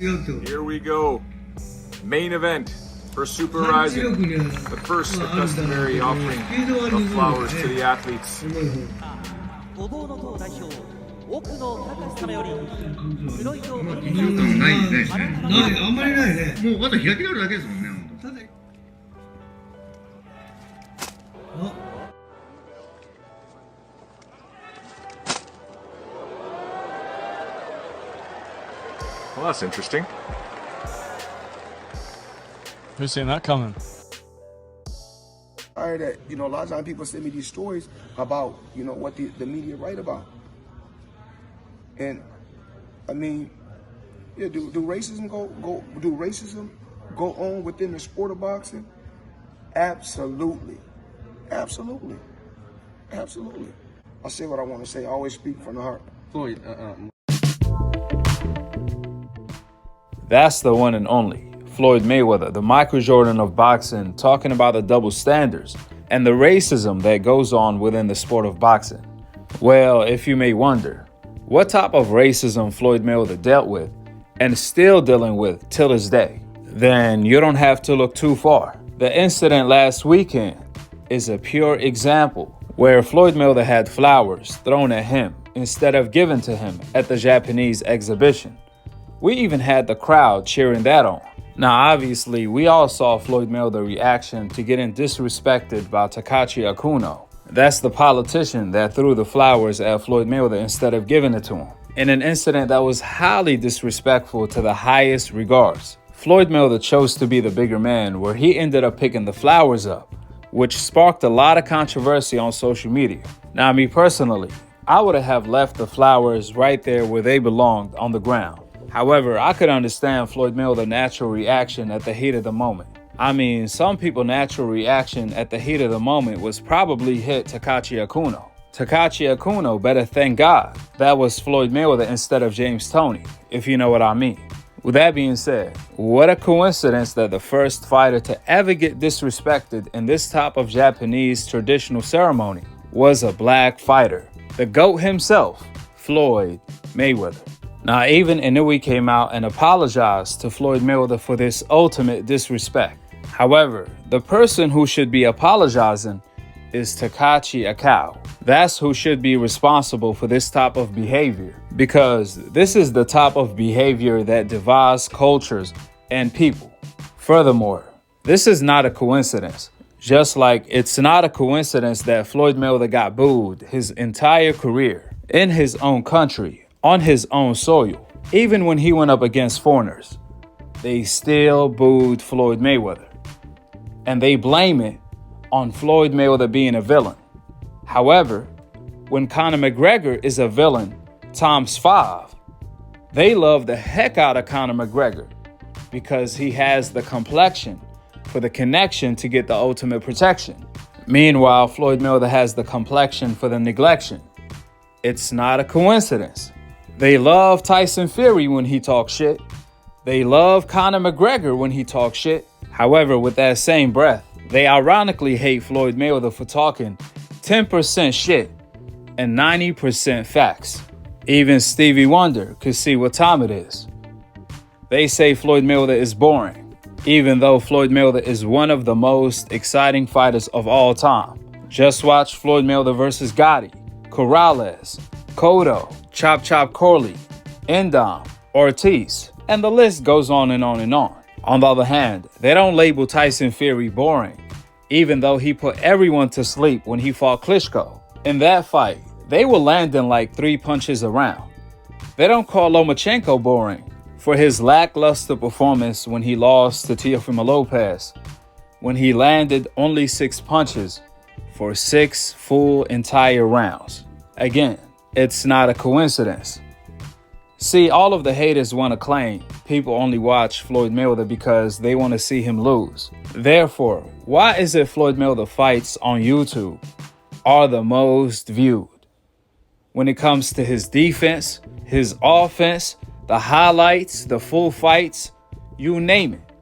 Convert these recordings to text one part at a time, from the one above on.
Here we go. Main event for Super Rising. The first and customary offering of flowers to the athletes. ごぼうの党代表奥野隆様よりフロイド・メイウェザ緊張感ないね。あんまりないね。もうあと開き直るだけですもんね。ただ Well, that's interesting. Who's seen that coming? I heard that, a lot of times people send me these stories about, what the media write about. And I mean, yeah, do racism go on within the sport of boxing? Absolutely. Absolutely. Absolutely. I say what I want to say. I always speak from the heart. Floyd, That's the one and only Floyd Mayweather, the Michael Jordan of boxing, talking about the double standards and the racism that goes on within the sport of boxing. Well, if you may wonder, what type of racism Floyd Mayweather dealt with and still dealing with till this day, then you don't have to look too far. The incident last weekend is a pure example where Floyd Mayweather had flowers thrown at him instead of given to him at the Japanese exhibition. We even had the crowd cheering that on. Now, obviously, we all saw Floyd Mayweather's reaction to getting disrespected by Takashi Akuno. That's the politician that threw the flowers at Floyd Mayweather instead of giving it to him, in an incident that was highly disrespectful to the highest regards. Floyd Mayweather chose to be the bigger man, where he ended up picking the flowers up, which sparked a lot of controversy on social media. Now, me personally, I would have left the flowers right there where they belonged, on the ground. However, I could understand Floyd Mayweather's natural reaction at the heat of the moment. I mean, some people's natural reaction at the heat of the moment was probably hit Takashi Akuno. Takashi Akuno better thank God that was Floyd Mayweather instead of James Toney, if you know what I mean. With that being said, what a coincidence that the first fighter to ever get disrespected in this type of Japanese traditional ceremony was a black fighter, the GOAT himself, Floyd Mayweather. Now, even Inoue came out and apologized to Floyd Mayweather for this ultimate disrespect. However, the person who should be apologizing is Takashi Akhi. That's who should be responsible for this type of behavior, because this is the type of behavior that divides cultures and people. Furthermore, this is not a coincidence. Just like it's not a coincidence that Floyd Mayweather got booed his entire career in his own country, on his own soil. Even when he went up against foreigners, they still booed Floyd Mayweather. And they blame it on Floyd Mayweather being a villain. However, when Conor McGregor is a villain times 5, they love the heck out of Conor McGregor because he has the complexion for the connection to get the ultimate protection. Meanwhile, Floyd Mayweather has the complexion for the neglection. It's not a coincidence. They love Tyson Fury when he talks shit. They love Conor McGregor when he talks shit. However, with that same breath, they ironically hate Floyd Mayweather for talking 10% shit and 90% facts. Even Stevie Wonder could see what time it is. They say Floyd Mayweather is boring, even though Floyd Mayweather is one of the most exciting fighters of all time. Just watch Floyd Mayweather versus Gotti, Corrales, Cotto, Chop Chop Corley, Endom, Ortiz, and the list goes on and on and on. On the other hand, they don't label Tyson Fury boring, even though he put everyone to sleep when he fought Klitschko. In that fight, they were landing like 3 punches around. They don't call Lomachenko boring for his lackluster performance when he lost to Teofimo Lopez, when he landed only 6 punches for 6 full entire rounds. Again, it's not a coincidence. See, all of the haters want to claim people only watch Floyd Mayweather because they want to see him lose. Therefore, why is it Floyd Mayweather fights on YouTube are the most viewed? When it comes to his defense, his offense, the highlights, the full fights, you name it,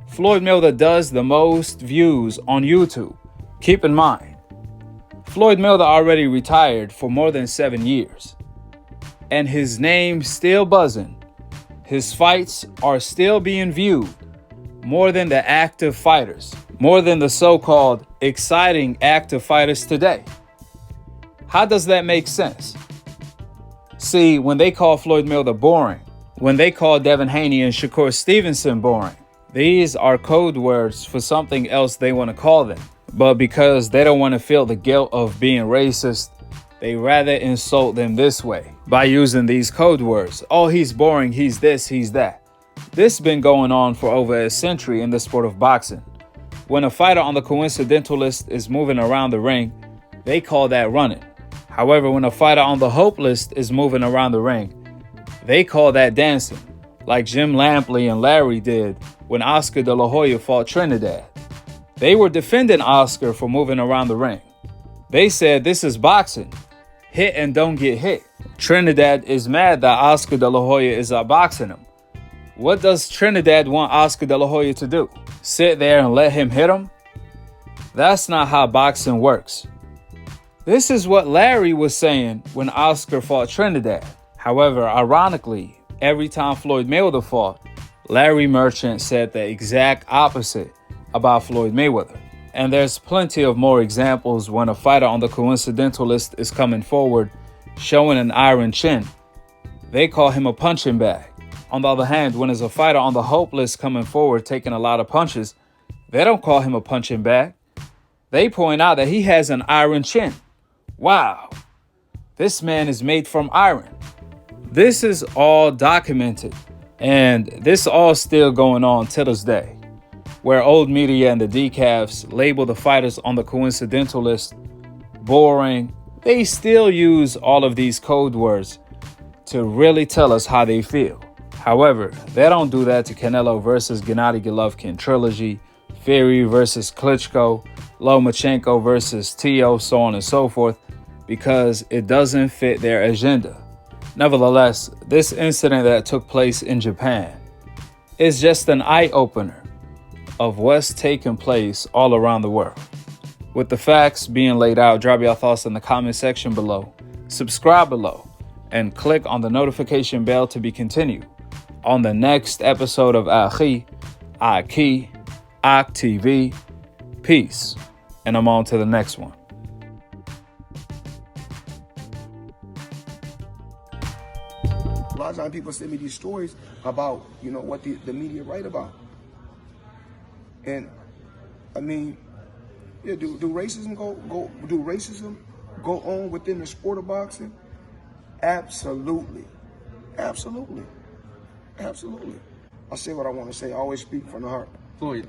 Floyd Mayweather does the most views on YouTube. Keep in mind, Floyd Mayweather already retired for more than 7 years, and his name still buzzing his fights are still being viewed more than the active fighters, more than the so-called exciting active fighters today. How does that make sense? See, when they call Floyd Mayweather boring, when they call Devin Haney and Shakur Stevenson boring, these are code words for something else they want to call them. But because they don't want to feel the guilt of being racist, they rather insult them this way by using these code words. Oh, he's boring, he's this, he's that. This has been going on for over a century in the sport of boxing. When a fighter on the coincidental list is moving around the ring, they call that running. However, when a fighter on the hope list is moving around the ring, they call that dancing, like Jim Lampley and Larry did when Oscar De La Hoya fought Trinidad. They were defending Oscar for moving around the ring. They said this is boxing. Hit and don't get hit. Trinidad is mad that Oscar De La Hoya is outboxing him. What does Trinidad want Oscar De La Hoya to do? Sit there and let him hit him? That's not how boxing works. This is what Larry was saying when Oscar fought Trinidad. However, ironically, every time Floyd Mayweather fought, Larry Merchant said the exact opposite about Floyd Mayweather. And there's plenty of more examples when a fighter on the coincidental list is coming forward, showing an iron chin. They call him a punching bag. On the other hand, when there's a fighter on the hope list coming forward taking a lot of punches, they don't call him a punching bag. They point out that he has an iron chin. Wow, this man is made from iron. This is all documented, and this all still going on to this day, where old media and the decafs label the fighters on the coincidental list boring. They still use all of these code words to really tell us how they feel. However, they don't do that to Canelo versus Gennady Golovkin trilogy, Fury versus Klitschko, Lomachenko versus Tio, so on and so forth, because it doesn't fit their agenda. Nevertheless, this incident that took place in Japan is just an eye-opener of what's taking place all around the world. With the facts being laid out, drop your thoughts in the comment section below, subscribe below, and click on the notification bell to be continued on the next episode of Akhi, Akhi TV. Peace, and I'm on to the next one. A lot of times people send me these stories about, what the media write about. And I mean, yeah, do racism go on within the sport of boxing? Absolutely. Absolutely. Absolutely. I say what I want to say. I always speak from the heart. Floyd,